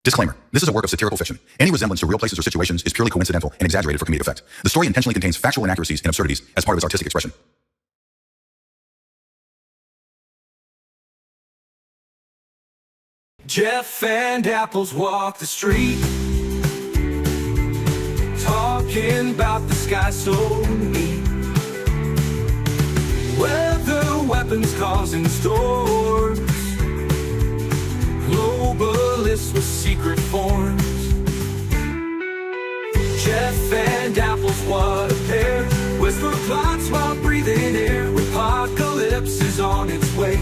Disclaimer. This is a work of satirical fiction. Any resemblance to real places or situations is purely coincidental and exaggerated for comedic effect. The story intentionally contains factual inaccuracies and absurdities as part of its artistic expression. Jeff and Apples walk the street, talking about the sky so neat. Weather, weapons causing storms, globalists with secret forms. Jeff and Apples, what a pair. Whisper plots while breathing air. Apocalypse is on its way,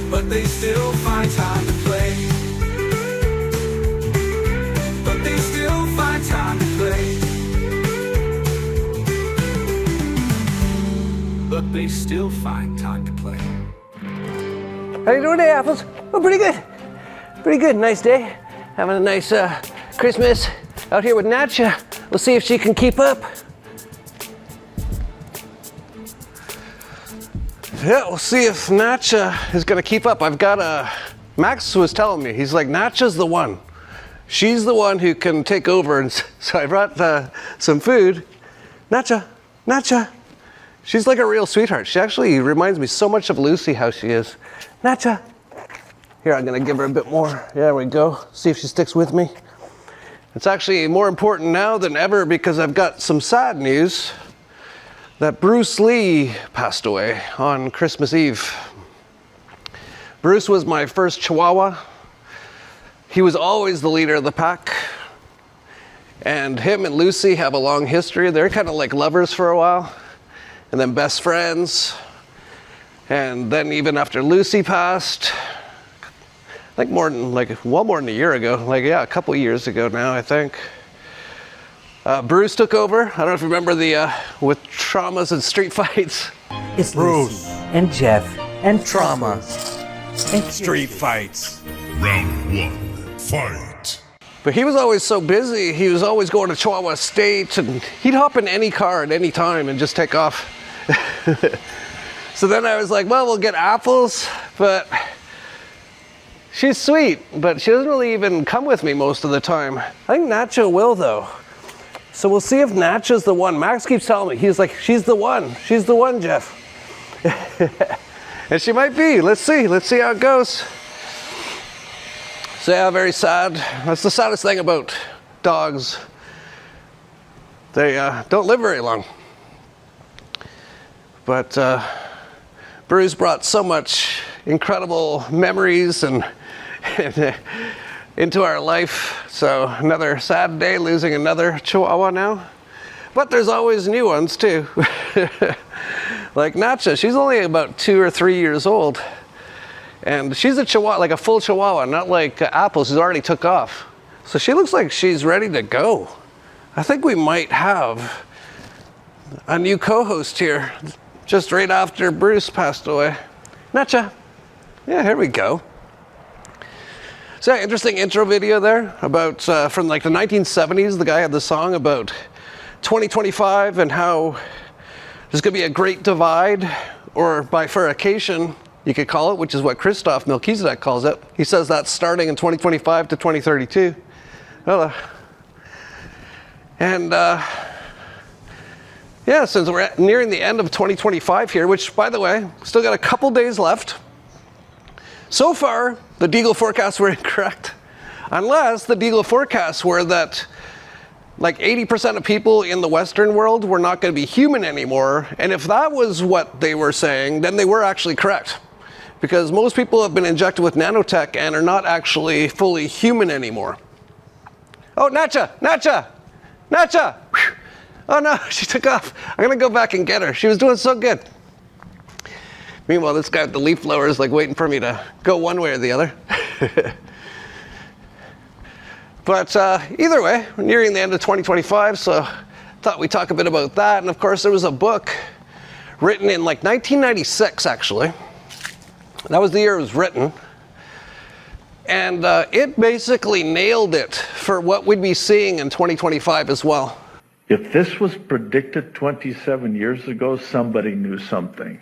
but they still find time to play. But they still find time to play. But they still find time to play. How you doing today, Apples? Oh, pretty good. Pretty good. Nice day. Having a nice Christmas out here with Natcha. We'll see if she can keep up. Yeah, we'll see if Natcha is gonna keep up. I've got Max was telling me, he's like, Natcha's the one. She's the one who can take over. And so I brought some food. Natcha, Natcha. She's like a real sweetheart. She actually reminds me so much of Lucy, how she is. Natcha. Here, I'm gonna give her a bit more. There we go. See if she sticks with me. It's actually more important now than ever because I've got some sad news that Bruce Lee passed away on Christmas Eve. Bruce was my first Chihuahua. He was always the leader of the pack. And him and Lucy have a long history. They're kind of like lovers for a while, and then best friends. And then even after Lucy passed, I think more than a year ago, a couple years ago now, I think. Bruce took over. I don't know if you remember with traumas and street fights. It's Bruce Lucy and Jeff and Trauma and Street fights. Round one, fight. But he was always so busy. He was always going to Chihuahua State, and he'd hop in any car at any time and just take off. So then I was like, well, we'll get Apples, but she's sweet, but she doesn't really even come with me most of the time. I think Natcha will, though. So we'll see if Natcha's the one. Max keeps telling me, he's like, she's the one. She's the one, Jeff. And she might be. Let's see how it goes. So yeah, very sad. That's the saddest thing about dogs. They don't live very long. But Bruce brought so much incredible memories and into our life. So another sad day, losing another Chihuahua now. But there's always new ones too. Like Natcha, she's only about 2 or 3 years old. And she's a Chihuahua, like a full Chihuahua, not like Apples, who's already took off. So she looks like she's ready to go. I think we might have a new co-host here, just right after Bruce passed away. Natcha. Yeah, here we go. So yeah, interesting intro video there about, from like the 1970s, the guy had the song about 2025 and how there's gonna be a great divide, or bifurcation, you could call it, which is what Christoph Melchizedek calls it. He says that's starting in 2025 to 2032. Hello. And yeah, since we're nearing the end of 2025 here, which by the way, still got a couple days left. So far, the Deagle forecasts were incorrect, unless the Deagle forecasts were that like 80% of people in the Western world were not going to be human anymore. And if that was what they were saying, then they were actually correct. Because most people have been injected with nanotech and are not actually fully human anymore. Oh, Natcha! Natcha! Natcha! Whew. Oh no, she took off. I'm going to go back and get her. She was doing so good. Meanwhile, this guy with the leaf blower is like waiting for me to go one way or the other. But either way, we're nearing the end of 2025, so thought we'd talk a bit about that. And of course, there was a book written in like 1996, actually. That was the year it was written. And it basically nailed it for what we'd be seeing in 2025 as well. If this was predicted 27 years ago, somebody knew something.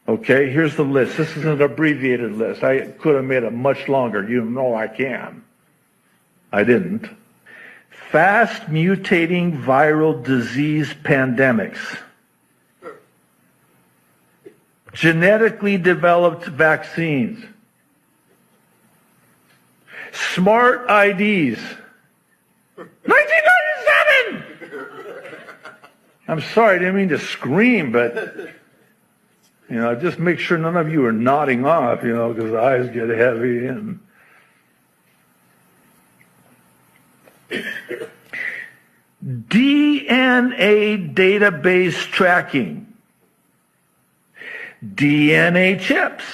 Okay, here's the list. This is an abbreviated list. I could have made it much longer. You know I can. I didn't. Fast mutating viral disease pandemics. Genetically developed vaccines. Smart IDs. 1997! I'm sorry, I didn't mean to scream, but, just make sure none of you are nodding off, because the eyes get heavy. And DNA database tracking. DNA chips.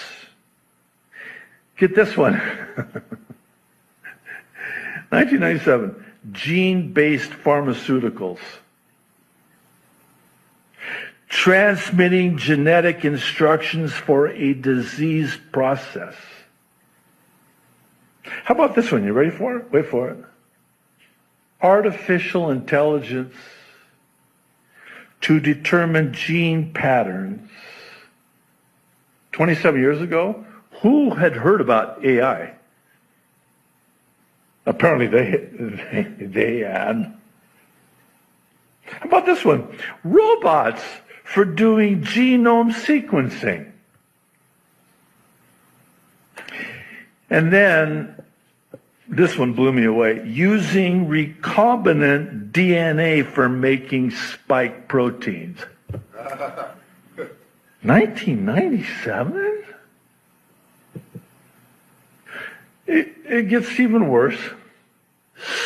Get this one. 1997, gene-based pharmaceuticals. Transmitting genetic instructions for a disease process. How about this one? You ready for it? Wait for it. Artificial intelligence to determine gene patterns. 27 years ago, who had heard about AI? Apparently they had. How about this one? Robots for doing genome sequencing. And then, this one blew me away. Using recombinant DNA for making spike proteins. 1997? It gets even worse.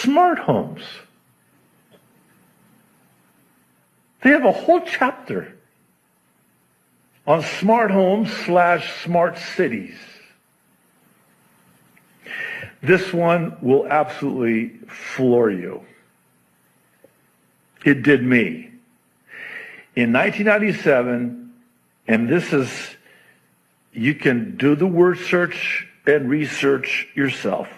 Smart homes. They have a whole chapter on smart homes / smart cities. This one will absolutely floor you. It did me. In 1997, and this is, you can do the word search and research yourself.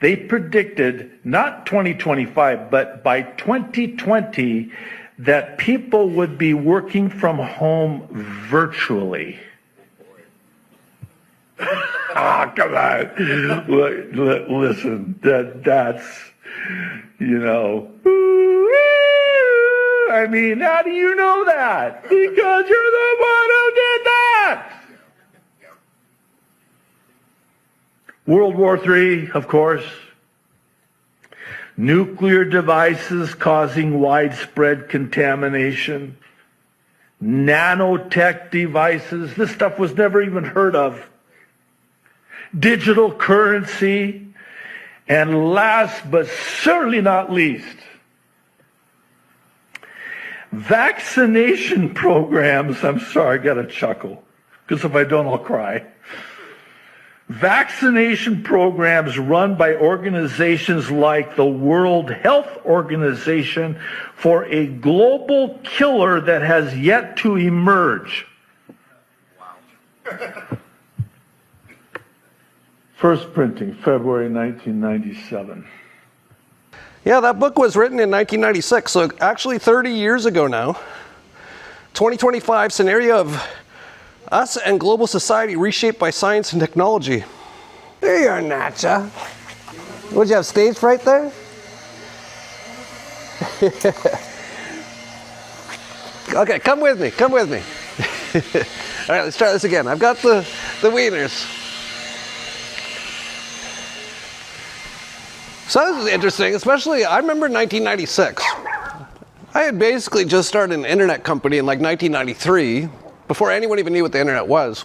They predicted, not 2025, but by 2020, that people would be working from home virtually. Come on. Listen, that's, I mean, how do you know that? Because you're the one who did that. World War III, of course. Nuclear devices causing widespread contamination. Nanotech devices. This stuff was never even heard of. Digital currency. And last but certainly not least, vaccination programs. I'm sorry, I got to chuckle, because if I don't, I'll cry. Vaccination programs run by organizations like the World Health Organization for a global killer that has yet to emerge. Wow. First printing, February 1997. Yeah, that book was written in 1996, so actually 30 years ago now. 2025 scenario of us and global society reshaped by science and technology. There you are, Nacha. Would you have stage fright there? Okay, come with me, come with me. All right, let's try this again. I've got the wieners. So this is interesting, especially, I remember 1996. I had basically just started an internet company in like 1993, before anyone even knew what the internet was.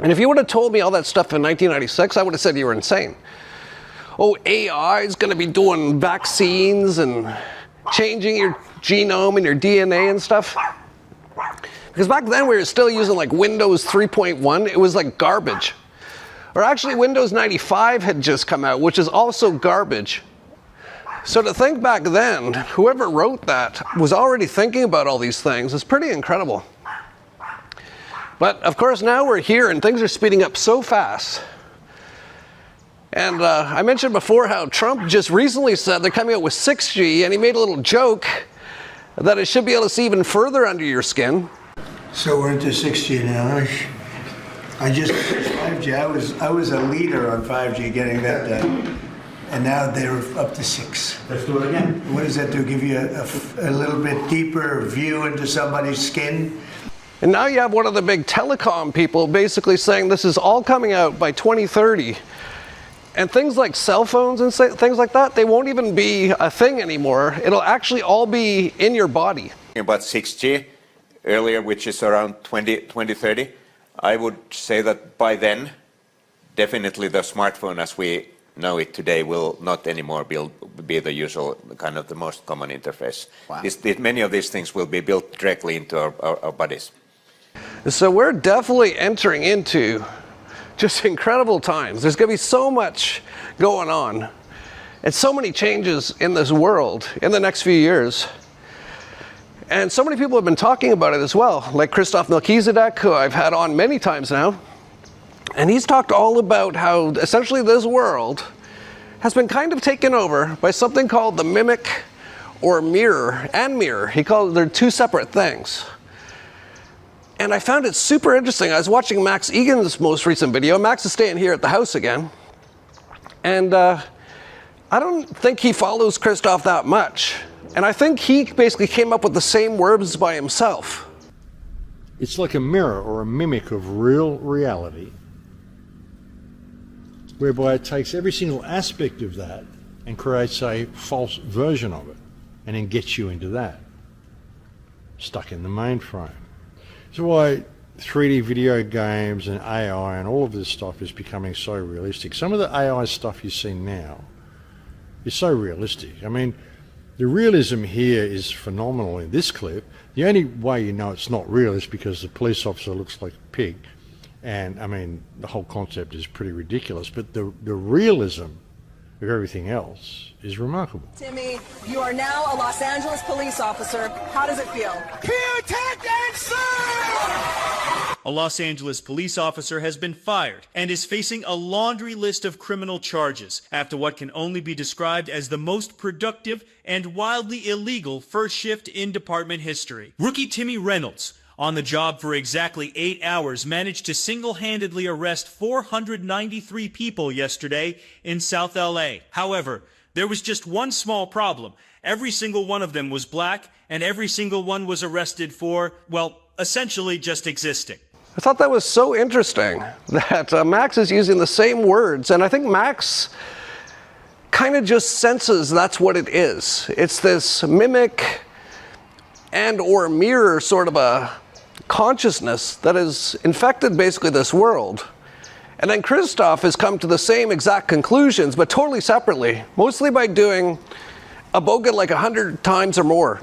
And if you would have told me all that stuff in 1996, I would have said you were insane. Oh, AI is going to be doing vaccines and changing your genome and your DNA and stuff. Because back then we were still using like Windows 3.1. It was like garbage. Or actually Windows 95 had just come out, which is also garbage. So to think back then, whoever wrote that was already thinking about all these things. It's pretty incredible. But of course now we're here and things are speeding up so fast. And I mentioned before how Trump just recently said they're coming out with 6G, and he made a little joke that it should be able to see even further under your skin. So we're into 6G now. I just 5G. I was a leader on 5G getting that done, and now they're up to 6. Let's do it again. What does that do? Give you a little bit deeper view into somebody's skin? And now you have one of the big telecom people basically saying this is all coming out by 2030. And things like cell phones and things like that, they won't even be a thing anymore. It'll actually all be in your body. About 6G earlier, which is around 2030, I would say that by then, definitely the smartphone as we know it today will not anymore be the usual, kind of the most common interface. Wow. Many of these things will be built directly into our bodies. So we're definitely entering into just incredible times. There's going to be so much going on and so many changes in this world in the next few years. And so many people have been talking about it as well, like Christoph Melchizedek, who I've had on many times now. And he's talked all about how essentially this world has been kind of taken over by something called the mimic or mirror and mirror. He called it, they're two separate things. And I found it super interesting. I was watching Max Egan's most recent video. Max is staying here at the house again. And I don't think he follows Christoph that much. And I think he basically came up with the same words by himself. It's like a mirror or a mimic of real reality, whereby it takes every single aspect of that and creates a false version of it, and then gets you into that, stuck in the mainframe. That's why 3D video games and AI and all of this stuff is becoming so realistic. Some of the AI stuff you see now is so realistic. I mean, the realism here is phenomenal in this clip. The only way you know it's not real is because the police officer looks like a pig. And I mean, the whole concept is pretty ridiculous, but the realism of everything else is remarkable. Timmy, you are now a Los Angeles police officer. How does it feel? Protect and serve! A Los Angeles police officer has been fired and is facing a laundry list of criminal charges after what can only be described as the most productive and wildly illegal first shift in department history. Rookie Timmy Reynolds, on the job for exactly 8 hours, managed to single-handedly arrest 493 people yesterday in South LA. However, there was just one small problem. Every single one of them was black, and every single one was arrested for, well, essentially just existing. I thought that was so interesting that Max is using the same words, and I think Max kind of just senses that's what it is. It's this mimic and or mirror sort of a consciousness that has infected basically this world. And then Christoph has come to the same exact conclusions, but totally separately, mostly by doing a bogan like 100 times or more.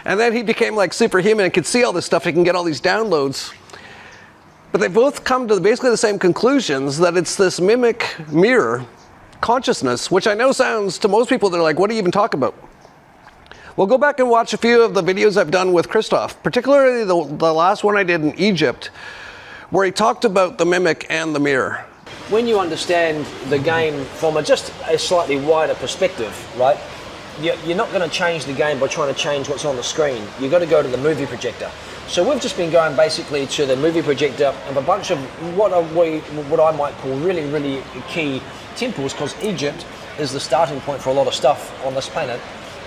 And then he became like superhuman and could see all this stuff. He can get all these downloads. But they both come to basically the same conclusions, that it's this mimic mirror consciousness, which I know sounds to most people, they're like, what do you even talk about? Well, go back and watch a few of the videos I've done with Christoph, particularly the last one I did in Egypt, where he talked about the mimic and the mirror. When you understand the game from just a slightly wider perspective, right? You're not going to change the game by trying to change what's on the screen. You've got to go to the movie projector. So we've just been going basically to the movie projector of a bunch of what I might call really, really key temples, because Egypt is the starting point for a lot of stuff on this planet.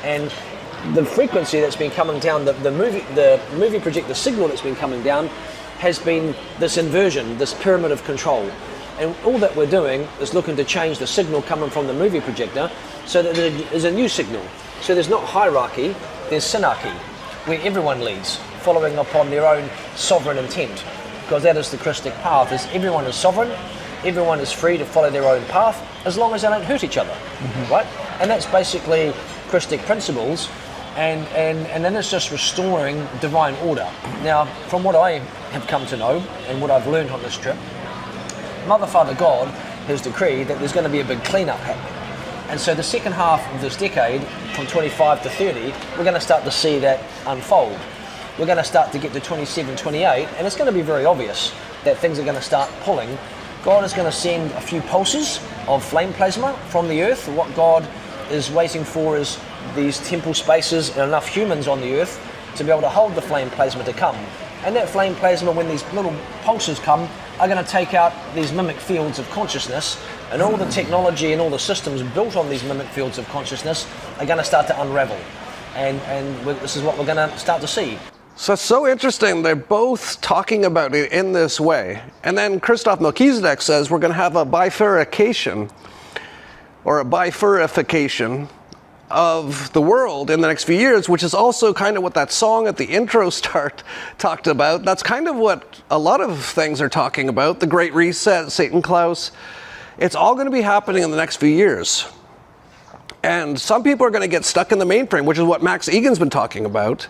And the frequency that's been coming down, the movie projector signal that's been coming down, has been this inversion, this pyramid of control. And all that we're doing is looking to change the signal coming from the movie projector so that there's a new signal. So there's not hierarchy, there's synarchy, where everyone leads, following upon their own sovereign intent. Because that is the Christic path, is everyone is sovereign, everyone is free to follow their own path, as long as they don't hurt each other, right? And that's basically Christic principles, and then it's just restoring divine order. Now, from what I have come to know, and what I've learned on this trip, Mother Father God has decreed that there's going to be a big cleanup happening. And so the second half of this decade, from 25 to 30, we're going to start to see that unfold. We're going to start to get to 27, 28, and it's going to be very obvious that things are going to start pulling. God is going to send a few pulses of flame plasma from the earth. What God is waiting for is these temple spaces and enough humans on the earth to be able to hold the flame plasma to come. And that flame plasma, when these little pulses come, are going to take out these mimic fields of consciousness, and all the technology and all the systems built on these mimic fields of consciousness are going to start to unravel. And this is what we're going to start to see. So it's so interesting. They're both talking about it in this way. And then Christoph Melchizedek says we're going to have a bifurcation or a bifurification of the world in the next few years, which is also kind of what that song at the intro start talked about. That's kind of what a lot of things are talking about. The Great Reset, Satan Klaus. It's all going to be happening in the next few years. And some people are going to get stuck in the mainframe, which is what Max Egan's been talking about.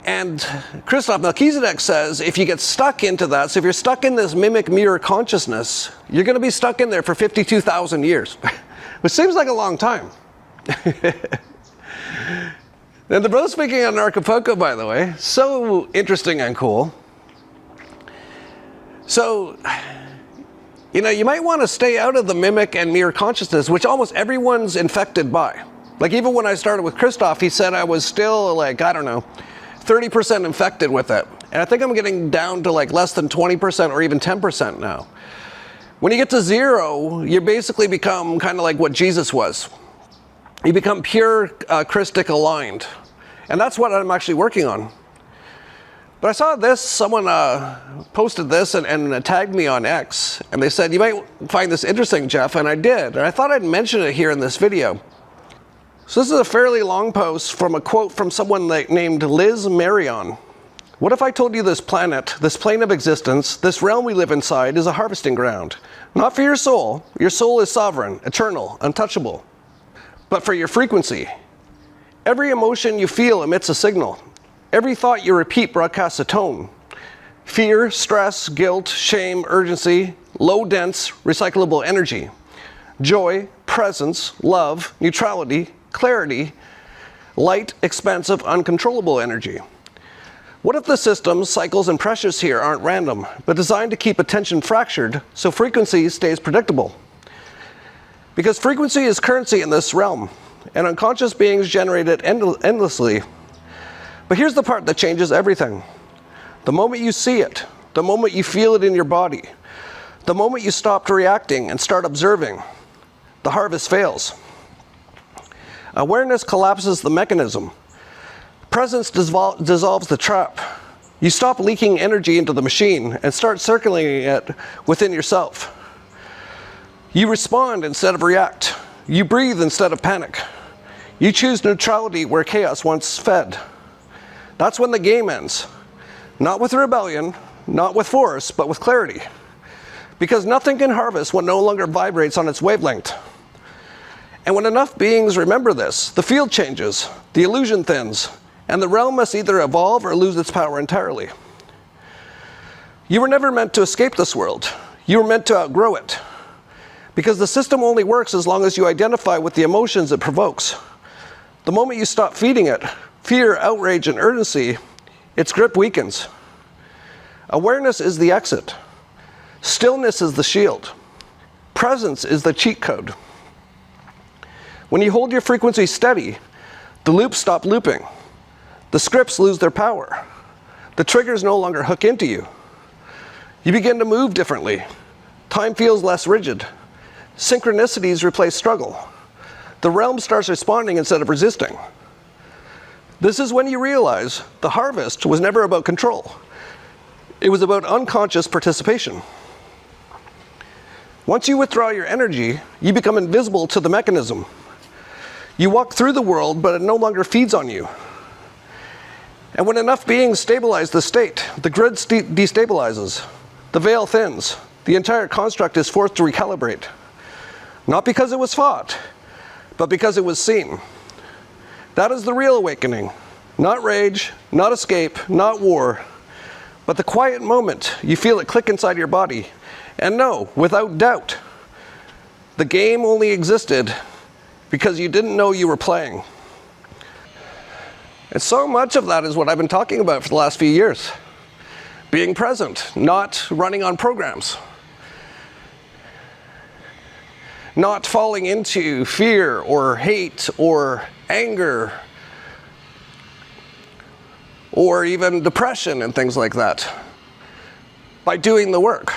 And Christoph Melchizedek says if you get stuck into that, so if you're stuck in this mimic mirror consciousness, you're going to be stuck in there for 52,000 years, which seems like a long time. And they're both speaking on Anarchapulco, by the way. So interesting and cool. So, you know, you might want to stay out of the mimic and mirror consciousness, which almost everyone's infected by. Like even when I started with Christoph, he said I was still like, I don't know, 30% infected with it. And I think I'm getting down to like less than 20% or even 10% now. When you get to zero, you basically become kind of like what Jesus was. You become pure Christic aligned. And that's what I'm actually working on. But I saw this, someone posted this and tagged me on X. And they said, you might find this interesting, Jeff. And I did. And I thought I'd mention it here in this video. So this is a fairly long post from a quote from someone named Liz Marion. What if I told you this planet, this plane of existence, this realm we live inside is a harvesting ground? Not for your soul. Your soul is sovereign, eternal, untouchable. But for your frequency. Every emotion you feel emits a signal. Every thought you repeat broadcasts a tone. Fear, stress, guilt, shame, urgency, low dense, recyclable energy. Joy, presence, love, neutrality, clarity, light, expansive, uncontrollable energy. What if the systems, cycles, and pressures here aren't random, but designed to keep attention fractured so frequency stays predictable? Because frequency is currency in this realm, and unconscious beings generate it endlessly. But here's the part that changes everything. The moment you see it, the moment you feel it in your body, the moment you stop reacting and start observing, the harvest fails. Awareness collapses the mechanism. Presence dissolves the trap. You stop leaking energy into the machine and start circulating it within yourself. You respond instead of react. You breathe instead of panic. You choose neutrality where chaos once fed. That's when the game ends. Not with rebellion, not with force, but with clarity. Because nothing can harvest what no longer vibrates on its wavelength. And when enough beings remember this, the field changes, the illusion thins, and the realm must either evolve or lose its power entirely. You were never meant to escape this world. You were meant to outgrow it. Because the system only works as long as you identify with the emotions it provokes. The moment you stop feeding it, fear, outrage, and urgency, its grip weakens. Awareness is the exit. Stillness is the shield. Presence is the cheat code. When you hold your frequency steady, the loops stop looping. The scripts lose their power. The triggers no longer hook into you. You begin to move differently. Time feels less rigid. Synchronicities replace struggle. The realm starts responding instead of resisting. This is when you realize the harvest was never about control. It was about unconscious participation. Once you withdraw your energy, you become invisible to the mechanism. You walk through the world, but it no longer feeds on you. And when enough beings stabilize the state, the grid destabilizes, the veil thins, the entire construct is forced to recalibrate. Not because it was fought, but because it was seen. That is the real awakening. Not rage, not escape, not war, but the quiet moment you feel it click inside your body. And no, without doubt, the game only existed because you didn't know you were playing. And so much of that is what I've been talking about for the last few years. Being present, not running on programs. Not falling into fear or hate or anger or even depression and things like that by doing the work.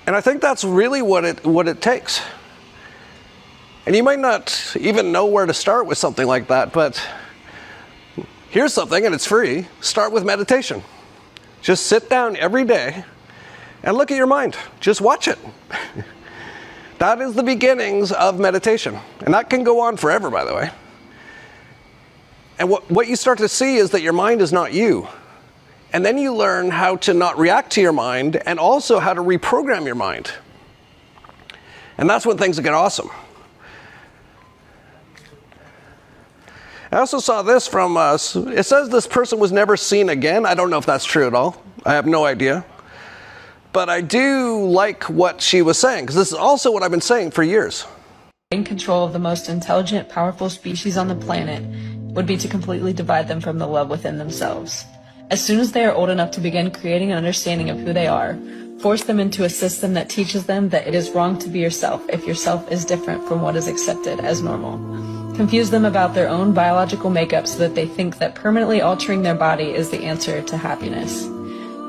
And I think that's really what it takes. And you might not even know where to start with something like that, but here's something, and it's free. Start with meditation. Just sit down every day and look at your mind. Just watch it. That is the beginnings of meditation. And that can go on forever, by the way. And what you start to see is that your mind is not you. And then you learn how to not react to your mind and also how to reprogram your mind. And that's when things get awesome. I also saw this from, it says this person was never seen again. I don't know if that's true at all. I have no idea. But I do like what she was saying, because this is also what I've been saying for years. In control of the most intelligent, powerful species on the planet would be to completely divide them from the love within themselves. As soon as they are old enough to begin creating an understanding of who they are, force them into a system that teaches them that it is wrong to be yourself if yourself is different from what is accepted as normal. Confuse them about their own biological makeup so that they think that permanently altering their body is the answer to happiness.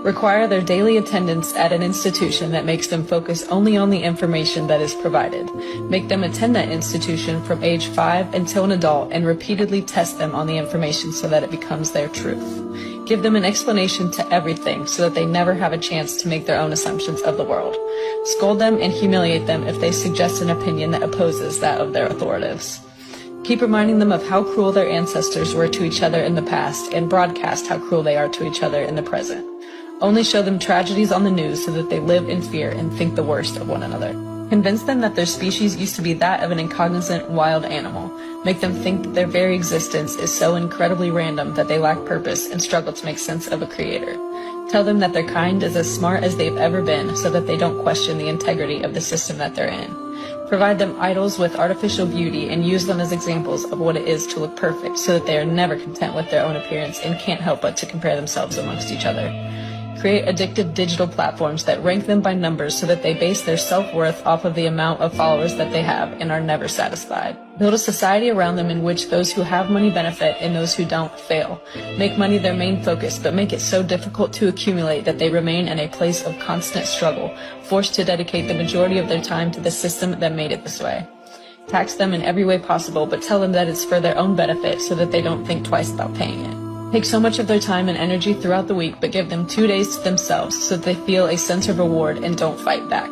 Require their daily attendance at an institution that makes them focus only on the information that is provided. Make them attend that institution from age 5 until an adult and repeatedly test them on the information so that it becomes their truth. Give them an explanation to everything so that they never have a chance to make their own assumptions of the world. Scold them and humiliate them if they suggest an opinion that opposes that of their authorities. Keep reminding them of how cruel their ancestors were to each other in the past and broadcast how cruel they are to each other in the present. Only show them tragedies on the news so that they live in fear and think the worst of one another. Convince them that their species used to be that of an incognizant wild animal. Make them think that their very existence is so incredibly random that they lack purpose and struggle to make sense of a creator. Tell them that their kind is as smart as they've ever been so that they don't question the integrity of the system that they're in. Provide them idols with artificial beauty and use them as examples of what it is to look perfect so that they are never content with their own appearance and can't help but to compare themselves amongst each other. Create addictive digital platforms that rank them by numbers so that they base their self-worth off of the amount of followers that they have and are never satisfied. Build a society around them in which those who have money benefit and those who don't fail. Make money their main focus, but make it so difficult to accumulate that they remain in a place of constant struggle, forced to dedicate the majority of their time to the system that made it this way. Tax them in every way possible, but tell them that it's for their own benefit so that they don't think twice about paying it. Take so much of their time and energy throughout the week, but give them 2 days to themselves so that they feel a sense of reward and don't fight back.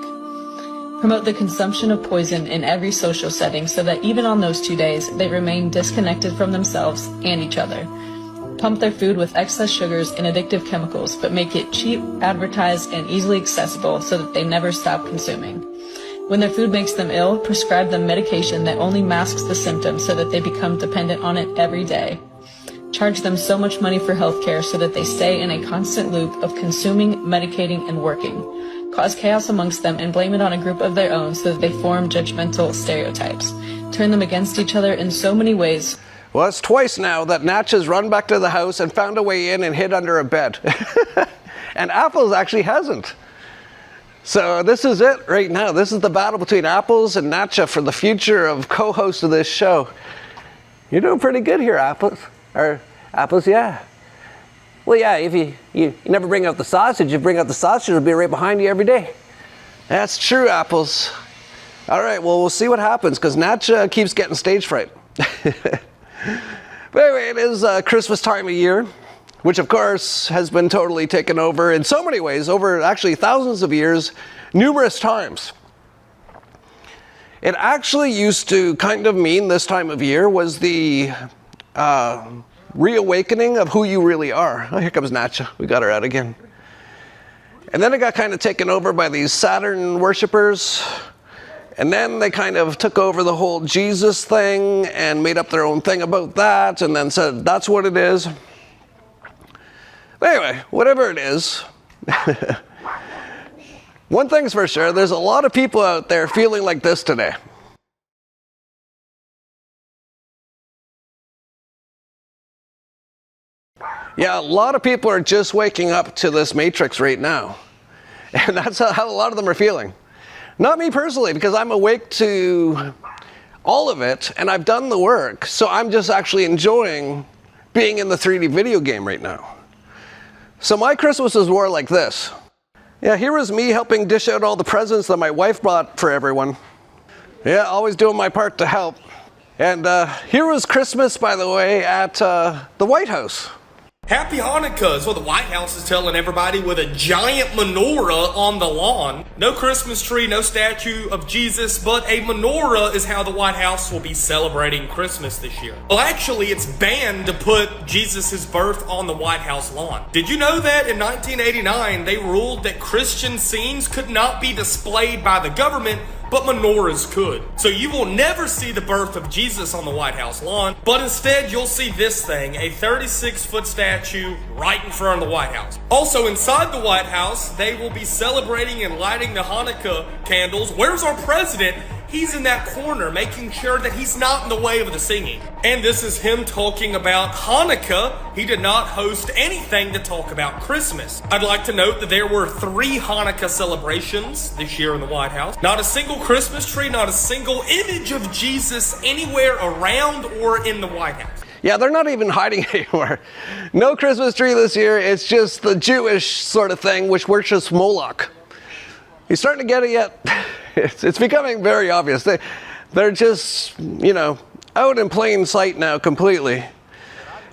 Promote the consumption of poison in every social setting so that even on those 2 days, they remain disconnected from themselves and each other. Pump their food with excess sugars and addictive chemicals, but make it cheap, advertised, and easily accessible so that they never stop consuming. When their food makes them ill, prescribe them medication that only masks the symptoms so that they become dependent on it every day. Charge them so much money for healthcare so that they stay in a constant loop of consuming, medicating, and working. Cause chaos amongst them and blame it on a group of their own so that they form judgmental stereotypes. Turn them against each other in so many ways. Well, it's twice now that Natch has run back to the house and found a way in and hid under a bed. And Apples actually hasn't. So this is it right now. This is the battle between Apples and Natcha for the future of co-host of this show. You're doing pretty good here, Apples. Or Apples, yeah. Well, yeah, if you never bring out the sausage, you bring out the sausage, it'll be right behind you every day. That's true, Apples. All right, well, we'll see what happens, because Natch keeps getting stage fright. But anyway, it is Christmas time of year, which, of course, has been totally taken over in so many ways, over actually thousands of years, numerous times. It actually used to kind of mean this time of year was the reawakening of who you really are. Oh, here comes Natcha. We got her out again. And then it got kind of taken over by these Saturn worshippers. And then they kind of took over the whole Jesus thing and made up their own thing about that and then said that's what it is. But anyway, whatever it is, one thing's for sure, there's a lot of people out there feeling like this today. Yeah, a lot of people are just waking up to this matrix right now. And that's how a lot of them are feeling. Not me personally, because I'm awake to all of it, and I've done the work, so I'm just actually enjoying being in the 3D video game right now. So my Christmases were like this. Yeah, here was me helping dish out all the presents that my wife bought for everyone. Yeah, always doing my part to help. And here was Christmas, by the way, at the White House. Happy Hanukkah is what the White House is telling everybody with a giant menorah on the lawn. No Christmas tree, no statue of Jesus, but a menorah is how the White House will be celebrating Christmas this year. Well, actually, it's banned to put Jesus' birth on the White House lawn. Did you know that in 1989, they ruled that Christian scenes could not be displayed by the government, but menorahs could. So you will never see the birth of Jesus on the White House lawn, but instead you'll see this thing, a 36-foot statue right in front of the White House. Also inside the White House, they will be celebrating and lighting the Hanukkah candles. Where's our president? He's in that corner, making sure that he's not in the way of the singing. And this is him talking about Hanukkah. He did not host anything to talk about Christmas. I'd like to note that there were 3 Hanukkah celebrations this year in the White House. Not a single Christmas tree, not a single image of Jesus anywhere around or in the White House. Yeah, they're not even hiding anywhere. No Christmas tree this year. It's just the Jewish sort of thing, which worships Moloch. You starting to get it yet? It's becoming very obvious. They're just, you know, out in plain sight now completely.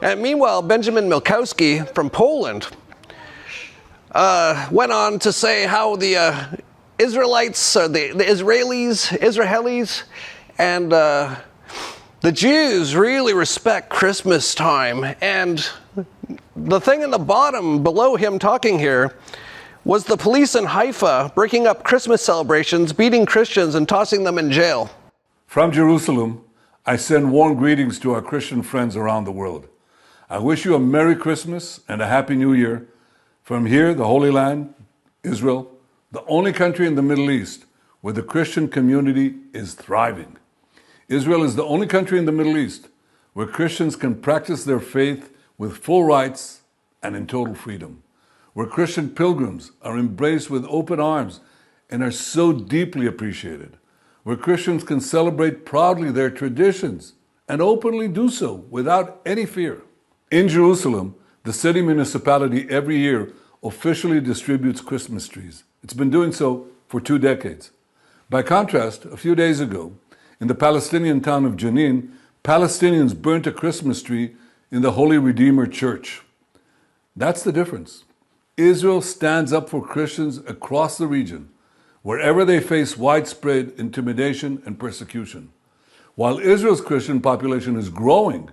And meanwhile, Benjamin Milkowski from Poland went on to say how the Israelites, or the Israelis, and the Jews really respect Christmas time. And the thing in the bottom below him talking here was the police in Haifa breaking up Christmas celebrations, beating Christians, and tossing them in jail. From Jerusalem, I send warm greetings to our Christian friends around the world. I wish you a Merry Christmas and a Happy New Year. From here, the Holy Land, Israel, the only country in the Middle East where the Christian community is thriving. Israel is the only country in the Middle East where Christians can practice their faith with full rights and in total freedom, where Christian pilgrims are embraced with open arms and are so deeply appreciated, where Christians can celebrate proudly their traditions and openly do so without any fear. In Jerusalem, the city municipality every year officially distributes Christmas trees. It's been doing so for 2 decades. By contrast, a few days ago, in the Palestinian town of Jenin, Palestinians burnt a Christmas tree in the Holy Redeemer Church. That's the difference. Israel stands up for Christians across the region, wherever they face widespread intimidation and persecution. While Israel's Christian population is growing,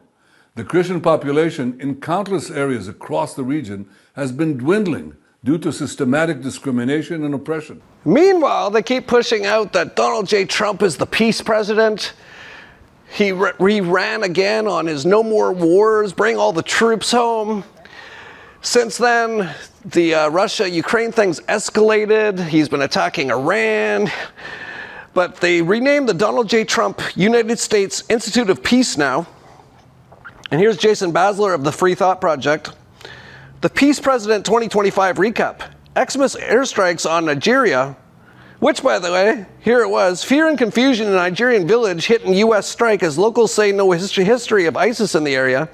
the Christian population in countless areas across the region has been dwindling due to systematic discrimination and oppression. Meanwhile, they keep pushing out that Donald J. Trump is the peace president. He ran again on his no more wars, bring all the troops home. Since then, the Russia-Ukraine thing's escalated. He's been attacking Iran. But they renamed the Donald J. Trump United States Institute of Peace now. And here's Jason Basler of the Free Thought Project. The Peace President 2025 recap. Xmas airstrikes on Nigeria, which, by the way, here it was. Fear and confusion in a Nigerian village hit in U.S. strike as locals say no history of ISIS in the area.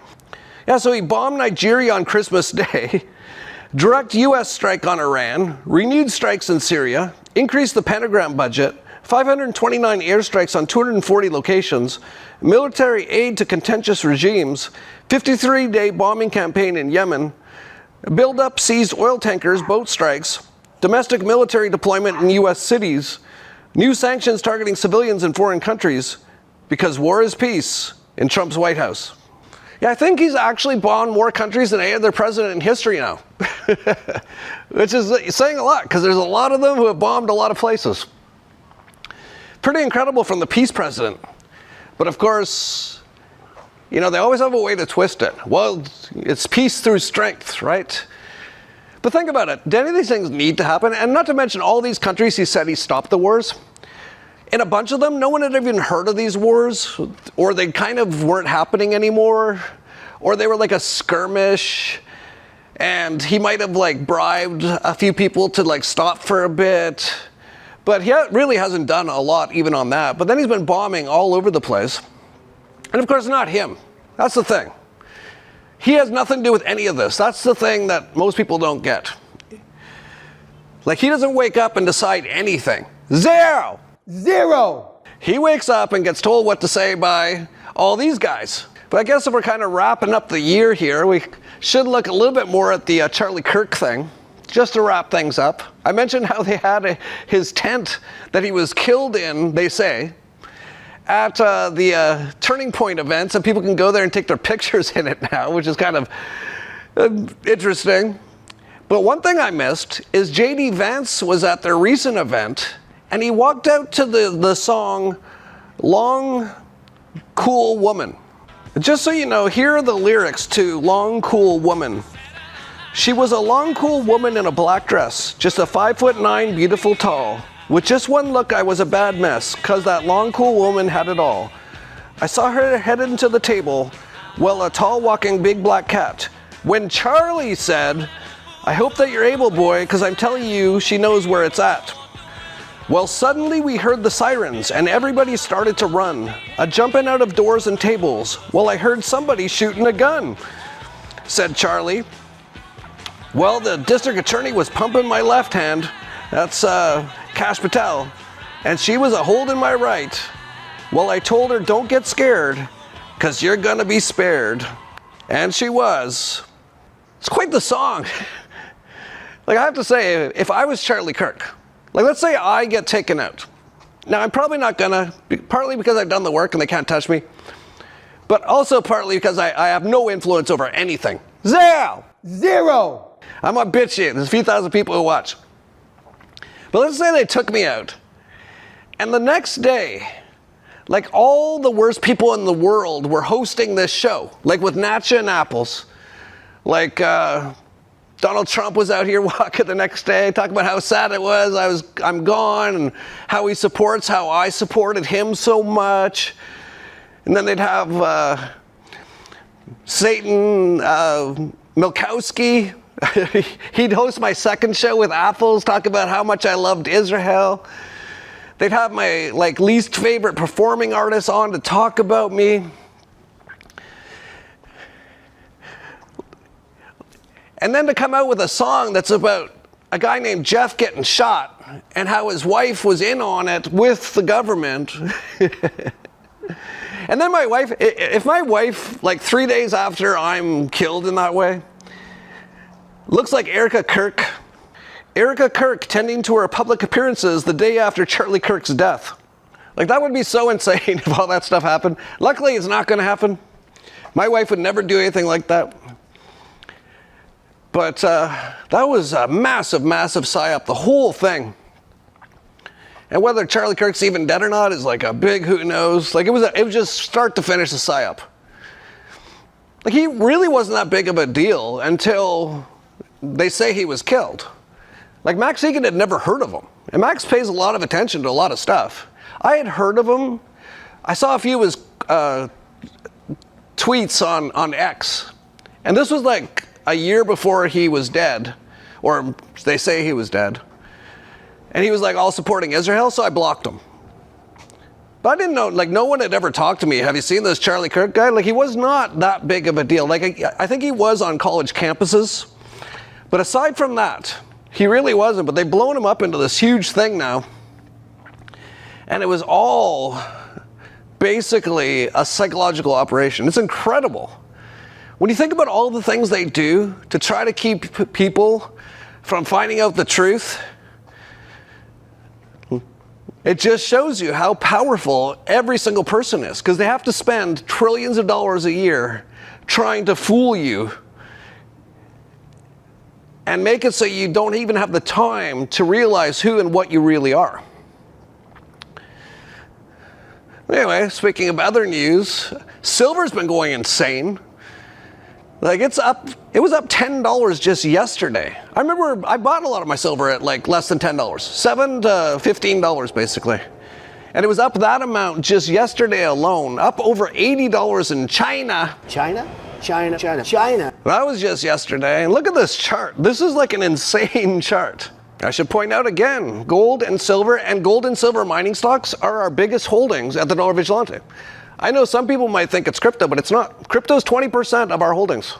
Yeah, so he bombed Nigeria on Christmas Day, direct U.S. strike on Iran, renewed strikes in Syria, increased the Pentagram budget, 529 airstrikes on 240 locations, military aid to contentious regimes, 53-day bombing campaign in Yemen, build-up seized oil tankers, boat strikes, domestic military deployment in U.S. cities, new sanctions targeting civilians in foreign countries, because war is peace in Trump's White House. Yeah, I think he's actually bombed more countries than any other president in history now, which is saying a lot, because there's a lot of them who have bombed a lot of places. Pretty incredible from the peace president. But of course, you know, they always have a way to twist it. Well, it's peace through strength, right? But think about it. Do any of these things need to happen? And not to mention all these countries he said he stopped the wars. In a bunch of them, no one had even heard of these wars, or they kind of weren't happening anymore, or they were like a skirmish, and he might have like bribed a few people to like stop for a bit. But he really hasn't done a lot even on that. But then he's been bombing all over the place. And of course, not him. That's the thing. He has nothing to do with any of this. That's the thing that most people don't get. Like, he doesn't wake up and decide anything. Zero! He wakes up and gets told what to say by all these guys. But I guess if we're kind of wrapping up the year here, we should look a little bit more at the Charlie Kirk thing, just to wrap things up. I mentioned how they had his tent that he was killed in, they say, at the Turning Point events, and people can go there and take their pictures in it now, which is kind of interesting. But one thing I missed is J.D. Vance was at their recent event, and he walked out to the song Long Cool Woman. Just so you know, here are the lyrics to Long Cool Woman. She was a long cool woman in a black dress, just a 5'9", beautiful tall. With just one look, I was a bad mess, 'cause that long cool woman had it all. I saw her headed into the table, well, a tall walking big black cat. When Charlie said, I hope that you're able, boy, 'cause I'm telling you, she knows where it's at. Well, suddenly we heard the sirens, and everybody started to run, a jumping out of doors and tables. Well, I heard somebody shooting a gun, said Charlie. Well, the district attorney was pumping my left hand, that's Kash Patel, and she was a holding my right. Well, I told her, don't get scared, 'cause you're gonna be spared. And she was. It's quite the song. Like, I have to say, if I was Charlie Kirk, like, let's say I get taken out. Now, I'm probably not gonna, partly because I've done the work and they can't touch me, but also partly because I have no influence over anything. Zero. I'm not bitchy. There's a few thousand people who watch. But let's say they took me out, and the next day, like, all the worst people in the world were hosting this show, like with Natcha and Apples. Like, Donald Trump was out here walking the next day, talking about how sad it was, I'm gone, and how he supports how I supported him so much. And then they'd have Satan Milkowski. He'd host my second show with Apples, talk about how much I loved Israel. They'd have my least favorite performing artist on to talk about me. And then to come out with a song that's about a guy named Jeff getting shot and how his wife was in on it with the government. And then my wife, if my wife, 3 days after I'm killed in that way, looks like Erica Kirk tending to her public appearances the day after Charlie Kirk's death. Like, that would be so insane if all that stuff happened. Luckily, it's not going to happen. My wife would never do anything like that. But that was a massive, massive psyop, the whole thing. And whether Charlie Kirk's even dead or not is like a big who knows. Like, it was just start to finish a psyop. Like, he really wasn't that big of a deal until they say he was killed. Like, Max Egan had never heard of him. And Max pays a lot of attention to a lot of stuff. I had heard of him. I saw a few of his tweets on X. And this was like a year before he was dead. Or they say he was dead. And he was like all supporting Israel, so I blocked him. But I didn't know, no one had ever talked to me. Have you seen this Charlie Kirk guy? Like, he was not that big of a deal. Like, I think he was on college campuses. But aside from that, he really wasn't. But they've blown him up into this huge thing now. And it was all basically a psychological operation. It's incredible. When you think about all the things they do to try to keep people from finding out the truth, it just shows you how powerful every single person is, because they have to spend trillions of dollars a year trying to fool you and make it so you don't even have the time to realize who and what you really are. Anyway, speaking of other news, silver's been going insane. Like, it was up $10 just yesterday. I remember I bought a lot of my silver at less than $10, $7 to $15 basically. And it was up that amount just yesterday alone, up over $80 in China. China. That was just yesterday. And look at this chart. This is like an insane chart. I should point out again, gold and silver mining stocks are our biggest holdings at the Dollar Vigilante. I know some people might think it's crypto, but it's not. Crypto is 20% of our holdings.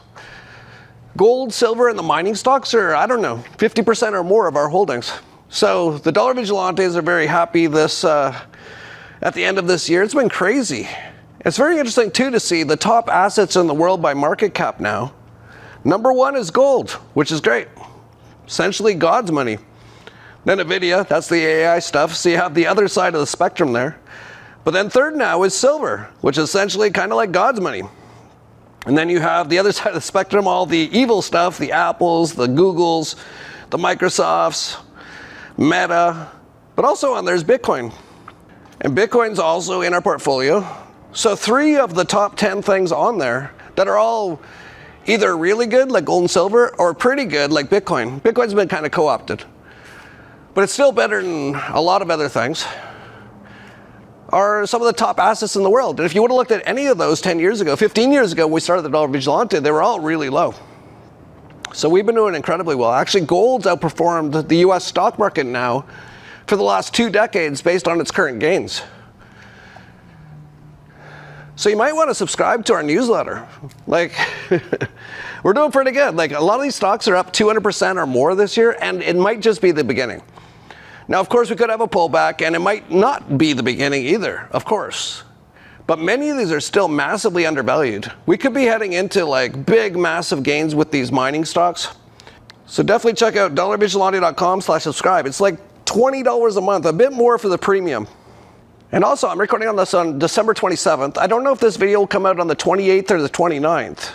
Gold, silver, and the mining stocks are, I don't know, 50% or more of our holdings. So the Dollar Vigilantes are very happy at the end of this year. It's been crazy. It's very interesting, too, to see the top assets in the world by market cap now. Number 1 is gold, which is great. Essentially God's money. Then NVIDIA, that's the AI stuff. So you have the other side of the spectrum there. But then third now is silver, which is essentially kind of like God's money. And then you have the other side of the spectrum, all the evil stuff, the Apples, the Googles, the Microsofts, Meta. But also on there's Bitcoin. And Bitcoin's also in our portfolio. So 3 of the top 10 things on there that are all either really good, like gold and silver, or pretty good, like Bitcoin. Bitcoin's been kind of co-opted. But it's still better than a lot of other things. Are some of the top assets in the world. And if you would have looked at any of those 10 years ago, 15 years ago when we started the Dollar Vigilante, they were all really low. So we've been doing incredibly well. Actually, gold's outperformed the US stock market now for the last 2 decades based on its current gains. So you might want to subscribe to our newsletter. Like, we're doing pretty good. Like, a lot of these stocks are up 200% or more this year, and it might just be the beginning. Now, of course, we could have a pullback, and it might not be the beginning either, of course. But many of these are still massively undervalued. We could be heading into like big, massive gains with these mining stocks. So definitely check out dollarvigilante.com/subscribe. It's like $20 a month, a bit more for the premium. And also, I'm recording on this on December 27th. I don't know if this video will come out on the 28th or the 29th.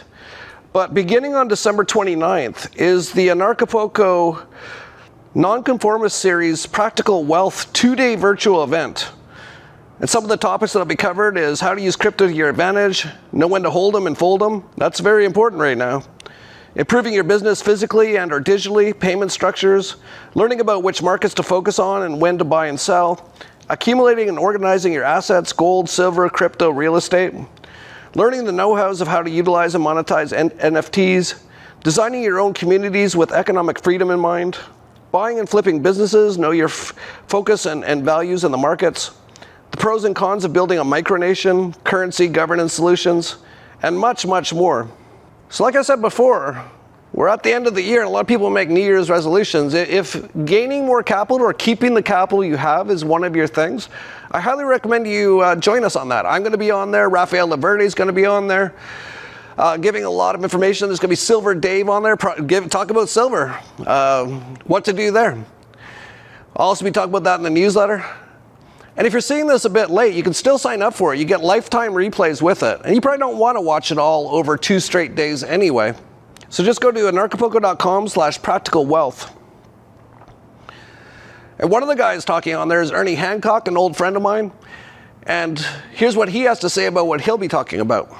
But beginning on December 29th is the Anarchapulco Nonconformist Series Practical Wealth 2-day virtual event. And some of the topics that will be covered is how to use crypto to your advantage, know when to hold them and fold them. That's very important right now. Improving your business physically and or digitally, payment structures, learning about which markets to focus on and when to buy and sell, accumulating and organizing your assets, gold, silver, crypto, real estate, learning the know-hows of how to utilize and monetize NFTs, designing your own communities with economic freedom in mind, buying and flipping businesses, know your focus and values in the markets, the pros and cons of building a micronation, currency governance solutions, and much, much more. So like I said before, we're at the end of the year and a lot of people make New Year's resolutions. If gaining more capital or keeping the capital you have is one of your things, I highly recommend you join us on that. I'm going to be on there. Rafael Laverde is going to be on there, giving a lot of information. There's going to be Silver Dave on there, talk about silver, what to do there. I'll also be talking about that in the newsletter. And if you're seeing this a bit late, you can still sign up for it. You get lifetime replays with it. And you probably don't want to watch it all over 2 straight days anyway. So just go to anarchapulco.com/practicalwealth. And one of the guys talking on there is Ernie Hancock, an old friend of mine. And here's what he has to say about what he'll be talking about.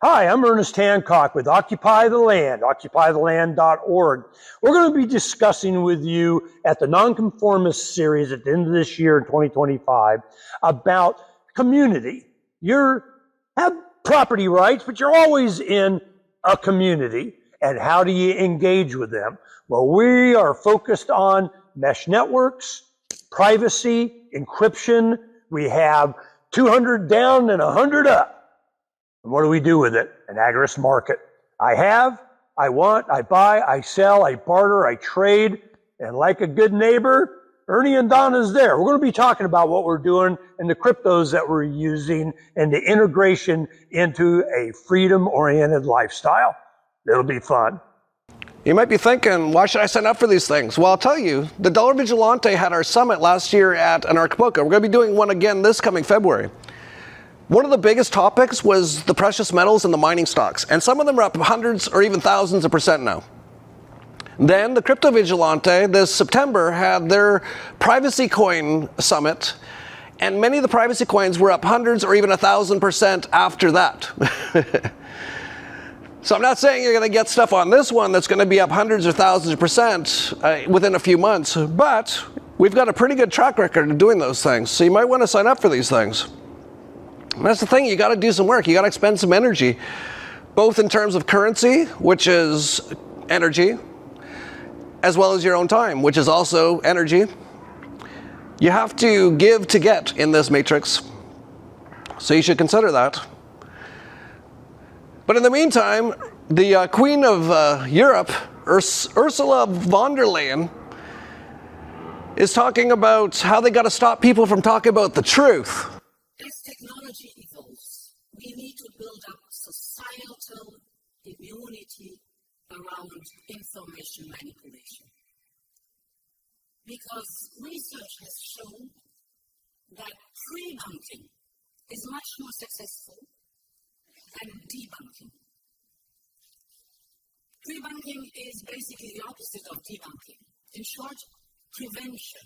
Hi, I'm Ernest Hancock with Occupy the Land, occupytheland.org. We're going to be discussing with you at the Nonconformist Series at the end of this year in 2025 about community. You have property rights, but you're always in a community. And how do you engage with them? Well, we are focused on mesh networks, privacy, encryption. We have 200 down and 100 up. And what do we do with it? An agorist market. I have, I want, I buy, I sell, I barter, I trade. And like a good neighbor, Ernie and Donna's there. We're going to be talking about what we're doing and the cryptos that we're using and the integration into a freedom-oriented lifestyle. It'll be fun. You might be thinking, why should I sign up for these things? Well, I'll tell you, the Dollar Vigilante had our summit last year at Anarchapulco. We're going to be doing one again this coming February. One of the biggest topics was the precious metals and the mining stocks. And some of them are up hundreds or even thousands of percent now. Then the Crypto Vigilante this September had their privacy coin summit. And many of the privacy coins were up hundreds or even 1,000% after that. So I'm not saying you're going to get stuff on this one that's going to be up hundreds or thousands of percent within a few months. But we've got a pretty good track record of doing those things. So you might want to sign up for these things. And that's the thing, you got to do some work. You got to expend some energy, both in terms of currency, which is energy, as well as your own time, which is also energy. You have to give to get in this matrix, so you should consider that. But in the meantime, the Queen of Europe, Ursula von der Leyen, is talking about how they got to stop people from talking about the truth. As technology evolves, we need to build up societal immunity around information manipulation. Because research has shown that pre-bunking is much more successful than debunking. Pre-bunking is basically the opposite of debunking. In short, prevention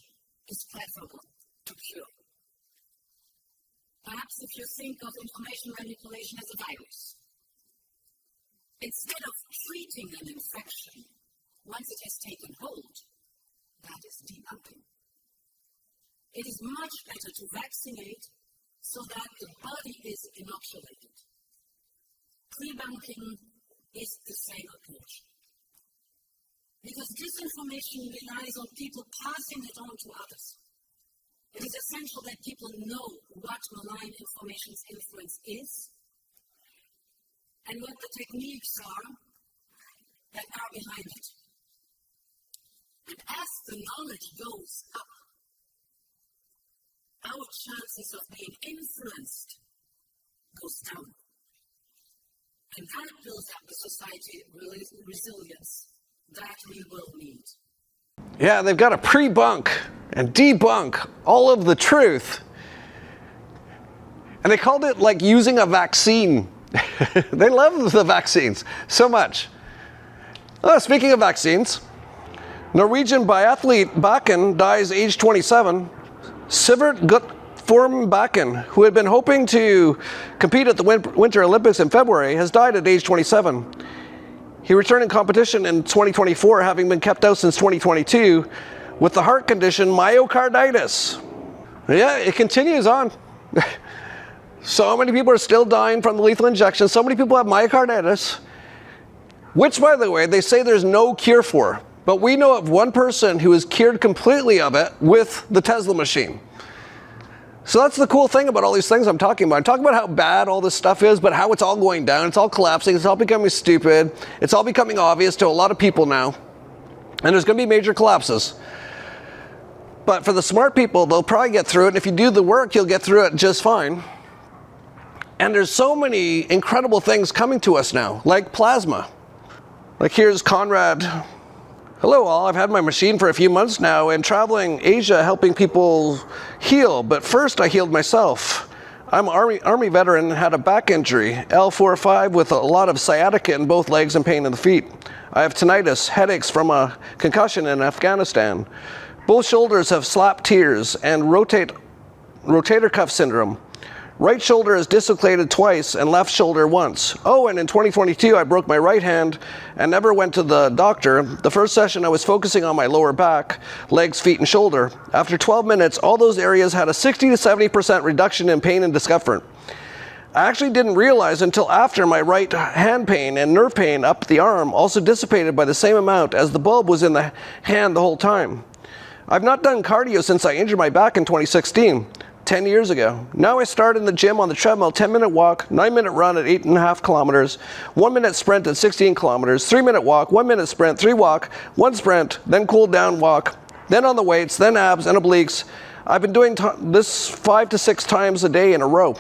is preferable to cure. Perhaps if you think of information manipulation as a virus, instead of treating an infection once it has taken hold, that is debunking. It is much better to vaccinate so that the body is inoculated. Pre-bunking is the same approach. Because disinformation relies on people passing it on to others. It is essential that people know what malign information's influence is and what the techniques are that are behind it. And as the knowledge goes up, our chances of being influenced goes down. And that builds up the society resilience that we will need. Yeah, they've got to pre-bunk and debunk all of the truth. And they called it like using a vaccine. They love the vaccines so much. Speaking of vaccines, Norwegian biathlete Bakken dies age 27. Sivert Guttorm Bakken, who had been hoping to compete at the Winter Olympics in February, has died at age 27. He returned in competition in 2024, having been kept out since 2022 with the heart condition myocarditis. Yeah, it continues on. So many people are still dying from the lethal injection. So many people have myocarditis, which, by the way, they say there's no cure for. But we know of one person who is cured completely of it with the Tesla machine. So that's the cool thing about all these things I'm talking about. I'm talking about how bad all this stuff is, but how it's all going down. It's all collapsing. It's all becoming stupid. It's all becoming obvious to a lot of people now. And there's going to be major collapses. But for the smart people, they'll probably get through it. And if you do the work, you'll get through it just fine. And there's so many incredible things coming to us now, like plasma. Like here's Conrad. Hello all, I've had my machine for a few months now and traveling Asia helping people heal, but first I healed myself. I'm an Army veteran and had a back injury, L4-5 with a lot of sciatica in both legs and pain in the feet. I have tinnitus, headaches from a concussion in Afghanistan. Both shoulders have slap tears and rotator cuff syndrome. Right shoulder is dislocated twice and left shoulder once. Oh, and in 2022, I broke my right hand and never went to the doctor. The first session, I was focusing on my lower back, legs, feet, and shoulder. After 12 minutes, all those areas had a 60 to 70% reduction in pain and discomfort. I actually didn't realize until after my right hand pain and nerve pain up the arm also dissipated by the same amount as the bulb was in the hand the whole time. I've not done cardio since I injured my back in 2016. 10 years ago. Now I start in the gym on the treadmill, 10-minute walk, 9-minute run at 8.5 kilometers, 1-minute sprint at 16 kilometers, 3-minute walk, 1-minute sprint, 3 walk, 1 sprint, then cool down walk, then on the weights, then abs and obliques. I've been doing this 5 to 6 times a day in a row.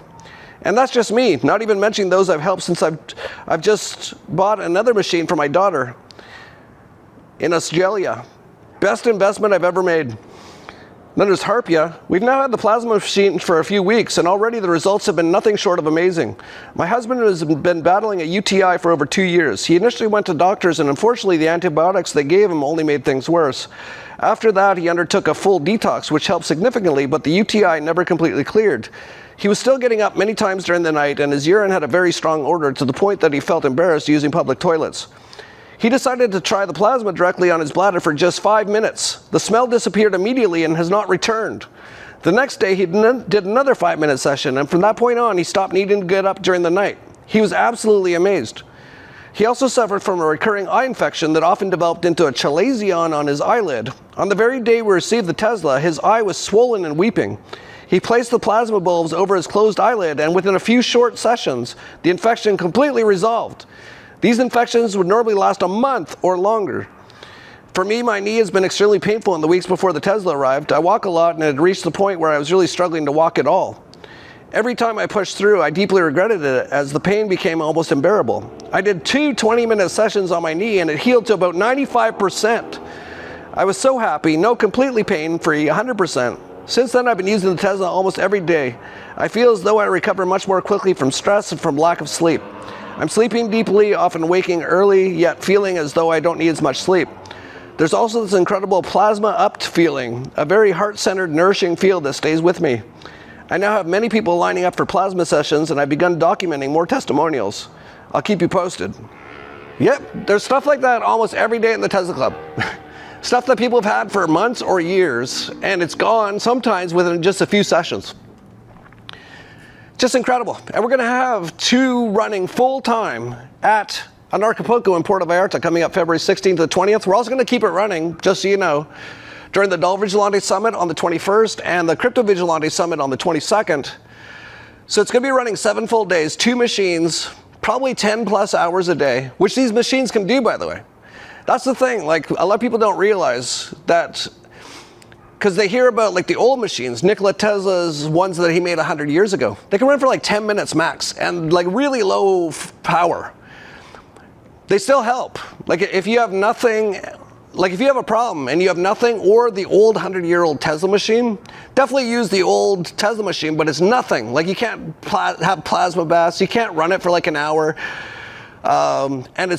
And that's just me, not even mentioning those I've helped since I've just bought another machine for my daughter in Australia. Best investment I've ever made. Then there's Harpia. We've now had the plasma machine for a few weeks, and already the results have been nothing short of amazing. My husband has been battling a UTI for over 2 years. He initially went to doctors, and unfortunately the antibiotics they gave him only made things worse. After that, he undertook a full detox, which helped significantly, but the UTI never completely cleared. He was still getting up many times during the night, and his urine had a very strong odor to the point that he felt embarrassed using public toilets. He decided to try the plasma directly on his bladder for just 5 minutes. The smell disappeared immediately and has not returned. The next day, he did another 5-minute session, and from that point on, he stopped needing to get up during the night. He was absolutely amazed. He also suffered from a recurring eye infection that often developed into a chalazion on his eyelid. On the very day we received the Tesla, his eye was swollen and weeping. He placed the plasma bulbs over his closed eyelid, and within a few short sessions, the infection completely resolved. These infections would normally last a month or longer. For me, my knee has been extremely painful in the weeks before the Tesla arrived. I walk a lot, and it had reached the point where I was really struggling to walk at all. Every time I pushed through, I deeply regretted it as the pain became almost unbearable. I did 2 20-minute sessions on my knee, and it healed to about 95%. I was so happy, no completely pain-free, 100%. Since then, I've been using the Tesla almost every day. I feel as though I recover much more quickly from stress and from lack of sleep. I'm sleeping deeply, often waking early, yet feeling as though I don't need as much sleep. There's also this incredible plasma-upped feeling, a very heart-centered, nourishing feel that stays with me. I now have many people lining up for plasma sessions, and I've begun documenting more testimonials. I'll keep you posted. Yep, there's stuff like that almost every day in the Tesla Club. Stuff that people have had for months or years, and it's gone sometimes within just a few sessions. Just incredible. And we're going to have 2 running full-time at Anarchapulco in Puerto Vallarta coming up February 16th to the 20th. We're also going to keep it running, just so you know, during the Dollar Vigilante Summit on the 21st and the Crypto Vigilante Summit on the 22nd. So it's going to be running 7 full days, 2 machines, probably 10 plus hours a day, which these machines can do, by the way. That's the thing, like a lot of people don't realize that, because they hear about like the old machines, Nikola Tesla's ones that he made 100 years ago. They can run for like 10 minutes max and like really low power. They still help. Like if you have nothing, like if you have a problem and you have nothing, or the old 100-year-old Tesla machine, definitely use the old Tesla machine, but it's nothing. Like you can't have plasma baths, you can't run it for like an hour. And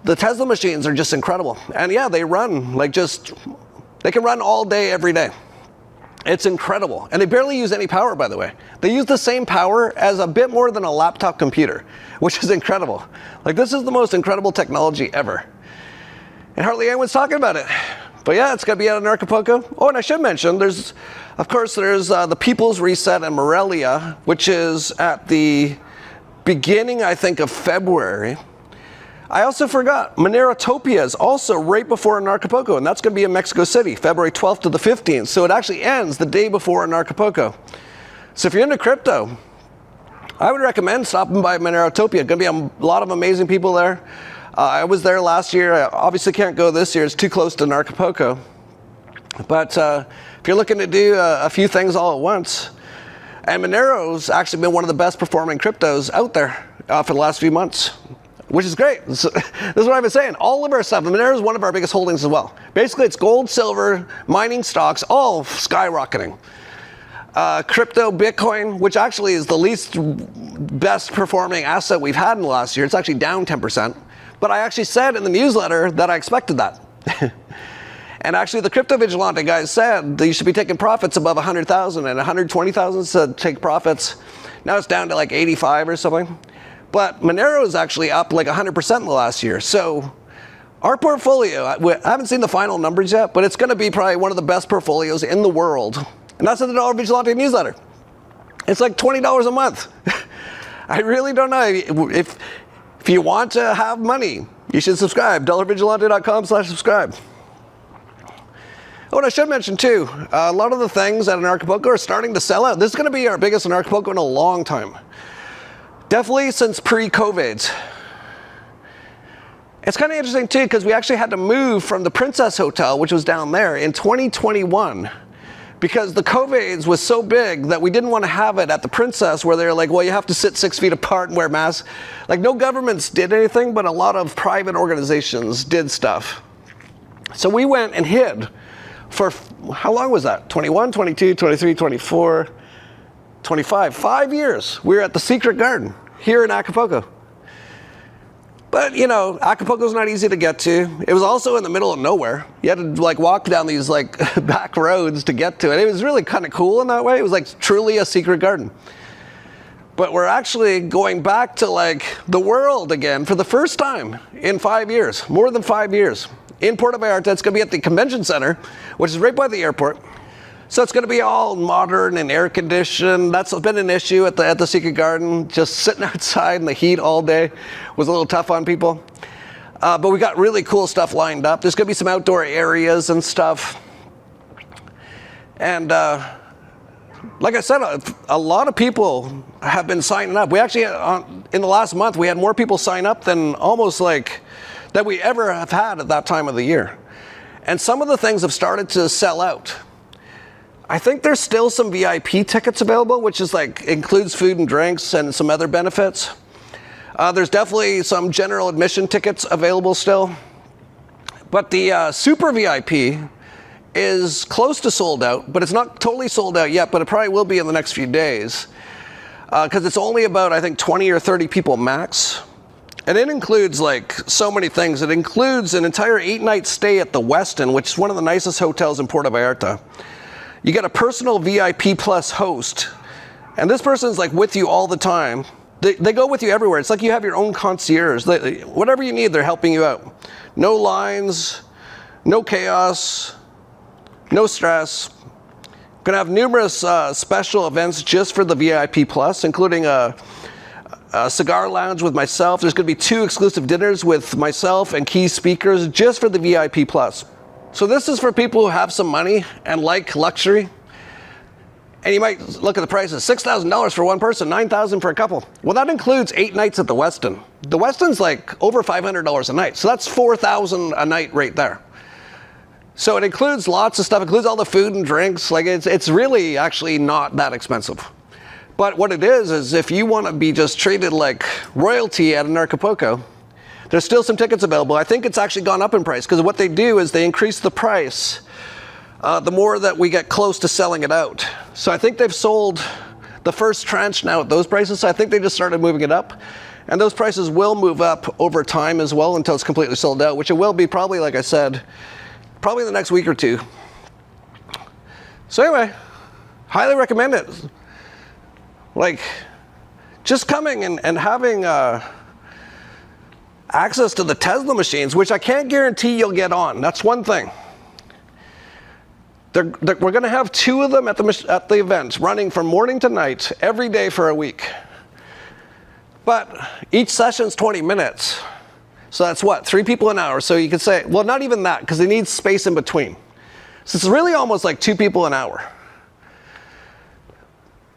the Tesla machines are just incredible. And yeah, they run like they can run all day, every day. It's incredible. And they barely use any power, by the way. They use the same power as a bit more than a laptop computer, which is incredible. Like this is the most incredible technology ever. And hardly anyone's talking about it. But yeah, it's going to be at Anarchapulco. Oh, and I should mention, there's the People's Reset in Morelia, which is at the beginning, I think, of February. I also forgot, Moneratopia is also right before Anarchapulco, and that's going to be in Mexico City, February 12th to the 15th. So it actually ends the day before Anarchapulco. So if you're into crypto, I would recommend stopping by Moneratopia. Going to be a lot of amazing people there. I was there last year. I obviously can't go this year. It's too close to Anarchapulco. But if you're looking to do a few things all at once, and Monero's actually been one of the best performing cryptos out there for the last few months, which is great. This is what I've been saying. All of our stuff, Monero is one of our biggest holdings as well. Basically, it's gold, silver, mining stocks, all skyrocketing. Crypto, Bitcoin, which actually is the least best performing asset we've had in the last year. It's actually down 10%. But I actually said in the newsletter that I expected that. And actually, the Crypto Vigilante guys said that you should be taking profits above 100,000, and 120,000 said take profits. Now it's down to like 85 or something. But Monero is actually up like 100% in the last year. So our portfolio, I haven't seen the final numbers yet, but it's going to be probably one of the best portfolios in the world. And that's in the Dollar Vigilante newsletter. It's like $20 a month. I really don't know. If you want to have money, you should subscribe. dollarvigilante.com/subscribe. Oh, and I should mention too, a lot of the things at Anarchapulco are starting to sell out. This is going to be our biggest Anarchapulco in a long time. Definitely since pre-COVID. It's kind of interesting too, because we actually had to move from the Princess Hotel, which was down there, in 2021. Because the COVID was so big that we didn't want to have it at the Princess, where they're like, well, you have to sit 6 feet apart and wear masks. Like, no governments did anything, but a lot of private organizations did stuff. So we went and hid for, how long was that? 21, 22, 23, 24, 25, 5 years. We were at the Secret Garden here in Acapulco. But, you know, Acapulco's not easy to get to. It was also in the middle of nowhere. You had to, like, walk down these, like, back roads to get to it. It was really kind of cool in that way. It was, like, truly a secret garden. But we're actually going back to, like, the world again for the first time in 5 years, more than 5 years. In Puerto Vallarta, it's going to be at the convention center, which is right by the airport. So it's going to be all modern and air conditioned. That's been an issue at the Secret Garden. Just sitting outside in the heat all day was a little tough on people. But we got really cool stuff lined up. There's going to be some outdoor areas and stuff. And like I said, a lot of people have been signing up. We actually, in the last month, we had more people sign up than almost like that we ever have had at that time of the year. And some of the things have started to sell out. I think there's still some VIP tickets available, which is like includes food and drinks and some other benefits. There's definitely some general admission tickets available still. But the Super VIP is close to sold out, but it's not totally sold out yet, but it probably will be in the next few days. Because it's only about, I think, 20 or 30 people max. And it includes like so many things. It includes an entire 8-night stay at the Westin, which is one of the nicest hotels in Puerto Vallarta. You get a personal VIP plus host. And this person's like with you all the time. They go with you everywhere. It's like you have your own concierge. Whatever you need, they're helping you out. No lines, no chaos, no stress. Going to have numerous special events just for the VIP plus, including a cigar lounge with myself. There's going to be 2 exclusive dinners with myself and key speakers just for the VIP plus. So this is for people who have some money and like luxury. And you might look at the prices, $6,000 for one person, $9,000 for a couple. Well, that includes 8 nights at the Westin. The Westin's like over $500 a night. So that's $4,000 a night right there. So it includes lots of stuff, includes all the food and drinks. Like it's really actually not that expensive. But what it is if you want to be just treated like royalty at Anarchapulco, there's still some tickets available. I think it's actually gone up in price because what they do is they increase the price the more that we get close to selling it out. So I think they've sold the first tranche now at those prices. So I think they just started moving it up. And those prices will move up over time as well until it's completely sold out, which it will be probably, like I said, probably in the next week or 2. So anyway, highly recommend it. Like, just coming and having access to the Tesla machines, which I can't guarantee you'll get on. That's one thing. We're going to have 2 of them at the event, running from morning to night, every day for a week. But each session's 20 minutes. So that's what, 3 people an hour. So you could say, well, not even that, because they need space in between. So it's really almost like 2 people an hour.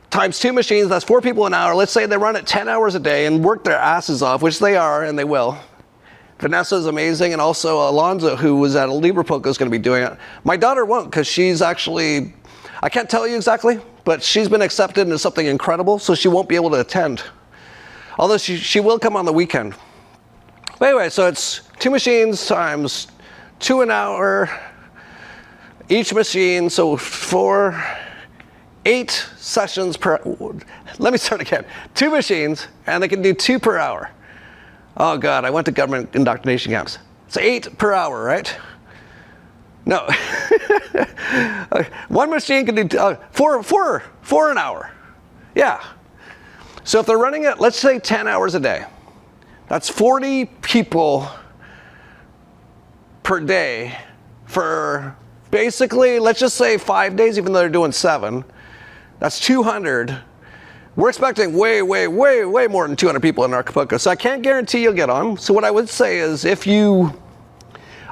Times 2 machines, that's 4 people an hour. Let's say they run it 10 hours a day and work their asses off, which they are, and they will. Vanessa's amazing, and also Alonzo, who was at Librepolka, is going to be doing it. My daughter won't, because she's actually, I can't tell you exactly, but she's been accepted into something incredible, so she won't be able to attend. Although she will come on the weekend. But anyway, so it's 2 machines times 2 an hour, each machine, so 8 sessions per, let me start again. 2 machines, and they can do 2 per hour. Oh God, I went to government indoctrination camps. It's 8 per hour, right? No. 1 machine can do 4 an hour. Yeah. So if they're running it, let's say 10 hours a day, that's 40 people per day for basically, let's just say 5 days, even though they're doing 7. That's 200. We're expecting way more than 200 people in Anarchapulco. So I can't guarantee you'll get on. So what I would say is if you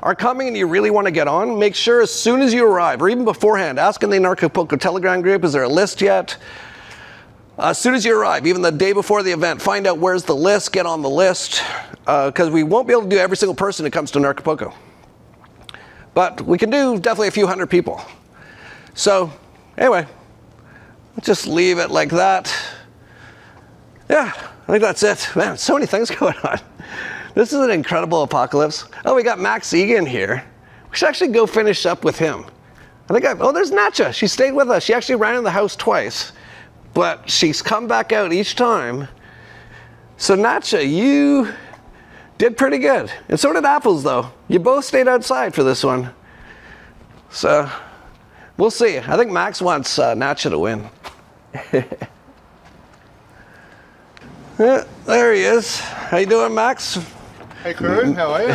are coming and you really want to get on, make sure as soon as you arrive, or even beforehand, ask in the Anarchapulco Telegram group, is there a list yet? As soon as you arrive, even the day before the event, find out where's the list, get on the list, because we won't be able to do every single person who comes to Anarchapulco. But we can do definitely a few hundred people. So anyway, let's just leave it like that. Yeah, I think that's it. Man, so many things going on. This is an incredible apocalypse. Oh, we got Max Egan here. We should actually go finish up with him. Oh, there's Natcha. She stayed with us. She actually ran in the house twice, but she's come back out each time. So Natcha, you did pretty good. And so did Apples, though. You both stayed outside for this one. So we'll see. I think Max wants Natcha to win. Yeah, there he is. How you doing, Max? Hey crew, how are you?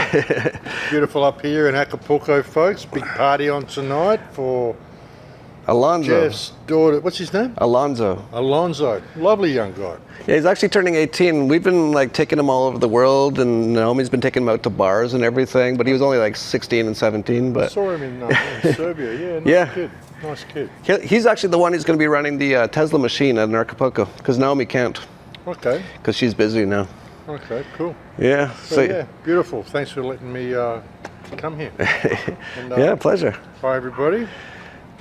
Beautiful up here in Acapulco, folks. Big party on tonight for Alonzo. Jeff's daughter. What's his name? Alonzo. Alonzo. Lovely young guy. Yeah, he's actually turning 18. We've been like taking him all over the world, and Naomi's been taking him out to bars and everything. But he was only like 16 and 17. But I saw him in Serbia. Yeah, nice Yeah. kid. Nice kid. He's actually the one who's going to be running the Tesla machine at Anarchapulco, because Naomi can't, Okay. because she's busy now. Okay, cool. Yeah. So, yeah, beautiful. Thanks for letting me come here. And, Yeah, pleasure. Hi, everybody.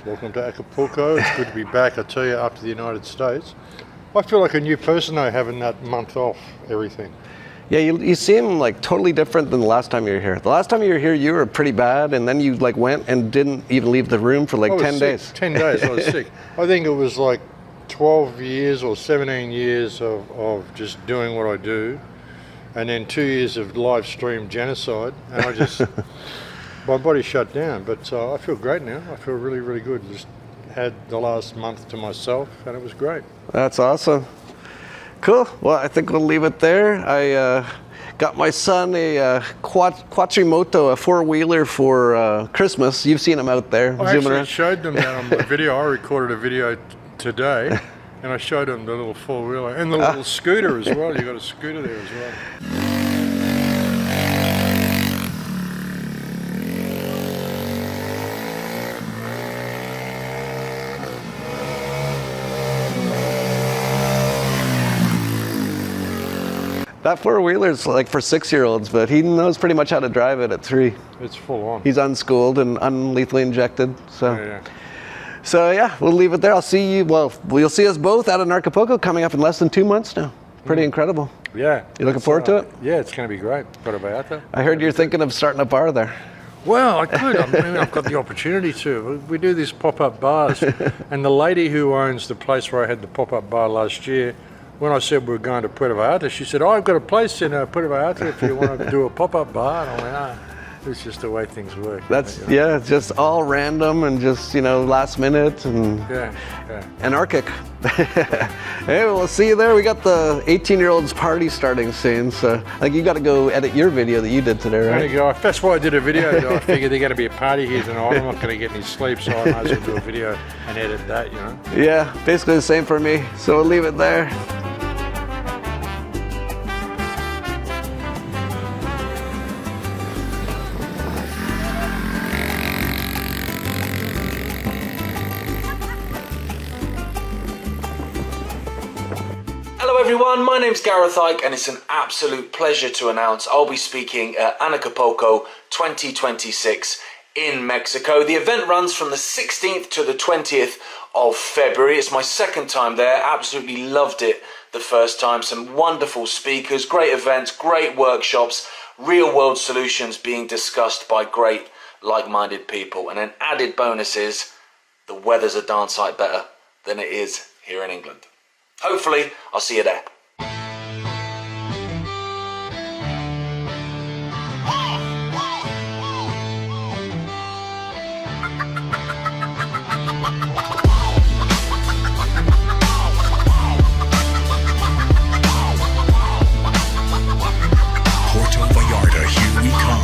Welcome to Acapulco. It's good to be back, I tell you, after the United States. I feel like a new person, though, having that month off everything. Yeah, you seem like totally different than the last time you were here. The last time you were here, you were pretty bad, and then you like went and didn't even leave the room for like I was 10 sick. days. 10 days, I was sick. I think it was like 12 years or 17 years of just doing what I do, and then 2 years of live stream genocide, and I just, my body shut down. But I feel great now. I feel really, really good. Just had the last month to myself, and it was great. That's awesome. Cool. Well, I think we'll leave it there. I got my son a quattrimoto, a four-wheeler for Christmas. You've seen him out there I zooming actually around. showed them that on the video. I recorded a video today, and I showed them the little four-wheeler and the little scooter as well. You got a scooter there as well. That four-wheeler's like for 6-year-olds, but he knows pretty much how to drive it at 3. It's full on. He's unschooled and unlethally injected. So, Yeah. So yeah, we'll leave it there. I'll see you. Well, you'll see us both out of Anarchapulco coming up in less than 2 months now. Pretty incredible. Yeah. You looking forward to it? Yeah, it's going to be great. Got to be out there. I heard you're thinking of starting a bar there. Well, I could. I mean, I've got the opportunity to. We do these pop-up bars, and the lady who owns the place where I had the pop-up bar last year, when I said we were going to Puerto Vallarta, she said, "Oh, I've got a place in Puerto Vallarta if you want to do a pop-up bar." And I went, it's just the way things work. That's yeah, it's just all random and just last minute and anarchic. Hey, we'll see you there. We got the 18-year-olds party starting soon, so I think you got to go edit your video that you did today, right? There you go. That's why I did a video. I figured there's going to be a party here tonight. I'm not going to get any sleep, so I might as well do a video and edit that. Yeah, basically the same for me. So we'll leave it there. Hello everyone, my name's Gareth Ike and it's an absolute pleasure to announce I'll be speaking at Anarchapulco 2026 in Mexico. The event runs from the 16th to the 20th of February. It's my second time there, absolutely loved it the first time. Some wonderful speakers, great events, great workshops, real world solutions being discussed by great like-minded people. And an added bonus is the weather's a darn sight better than it is here in England. Hopefully, I'll see you there. Puerto Vallarta, here we come.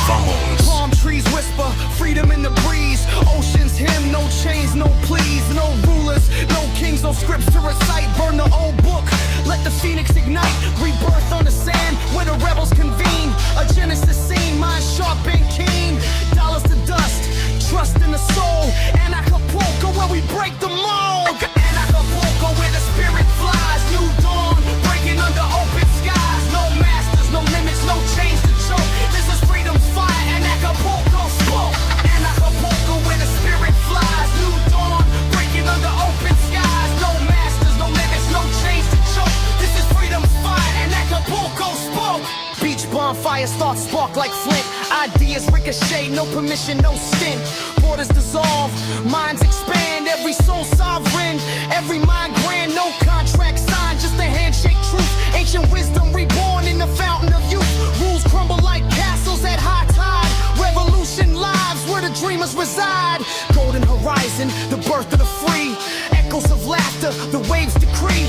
Vamos. Palm trees whisper, freedom in the breeze. Oceans hymn, no chains, no pleas, no rulers, no kings, no scripts to recite. Burn the old book, let the phoenix ignite. Rebirth on the sand, where the rebels convene. A Genesis scene, mind sharp and keen. Dollars to dust, trust in the soul. Anarchapulco, where we break the mold. Anarchapulco, where the spirit flies. New dawn, breaking under open skies. No masters, no limits, no chains to choke. This is freedom's fire, Anarchapulco spoke. Anarchapulco, where the spirit flies. New dawn, breaking under open skies. No masters, no limits, no chains to choke. This is freedom's fire, Anarchapulco spoke. Beach bonfire starts spark like flint. Ideas ricochet, no permission, no stint. Borders dissolve, minds expand. Every soul sovereign, every mind grand. No contract signed, just a handshake truth. Ancient wisdom reborn in the fountain of youth. Rules crumble like castles at high tide. Revolution lives where the dreamers reside. Golden horizon, the birth of the free. Echoes of laughter, the waves decree.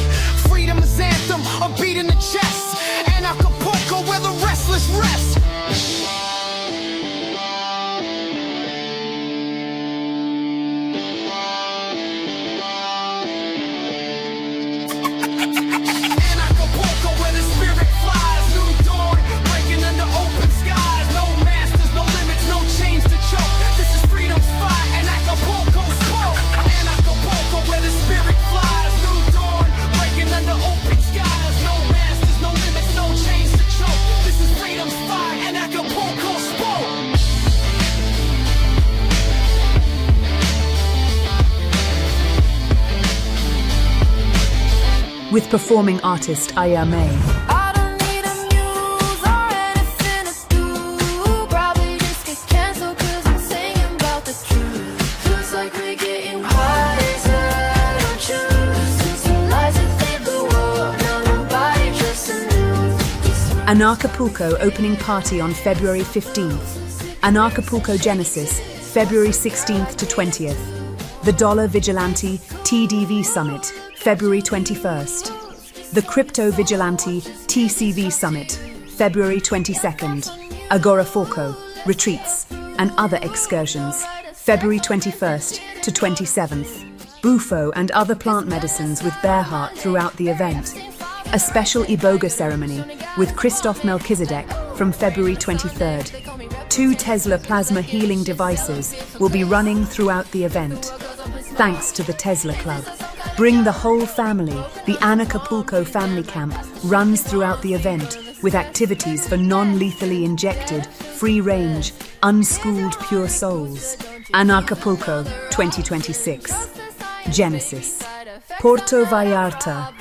Freedom is anthem, a beat in the chest. Anarchapulco, where the restless rest. with performing artist Ayame. Anarchapulco opening party on February 15th. Anarchapulco Genesis, February 16th to 20th. The Dollar Vigilante TDV Summit, February 21st. The Crypto Vigilante TCV Summit, February 22nd. Agoraphobia, retreats, and other excursions, February 21st to 27th. Bufo and other plant medicines with Bear Heart throughout the event. A special Iboga ceremony with Christoph Melchizedek from February 23rd. 2 Tesla plasma healing devices will be running throughout the event. Thanks to the Tesla Club. Bring the whole family. The Anarchapulco Family Camp runs throughout the event with activities for non-lethally injected, free-range, unschooled pure souls. Anarchapulco 2026. Genesis. Puerto Vallarta,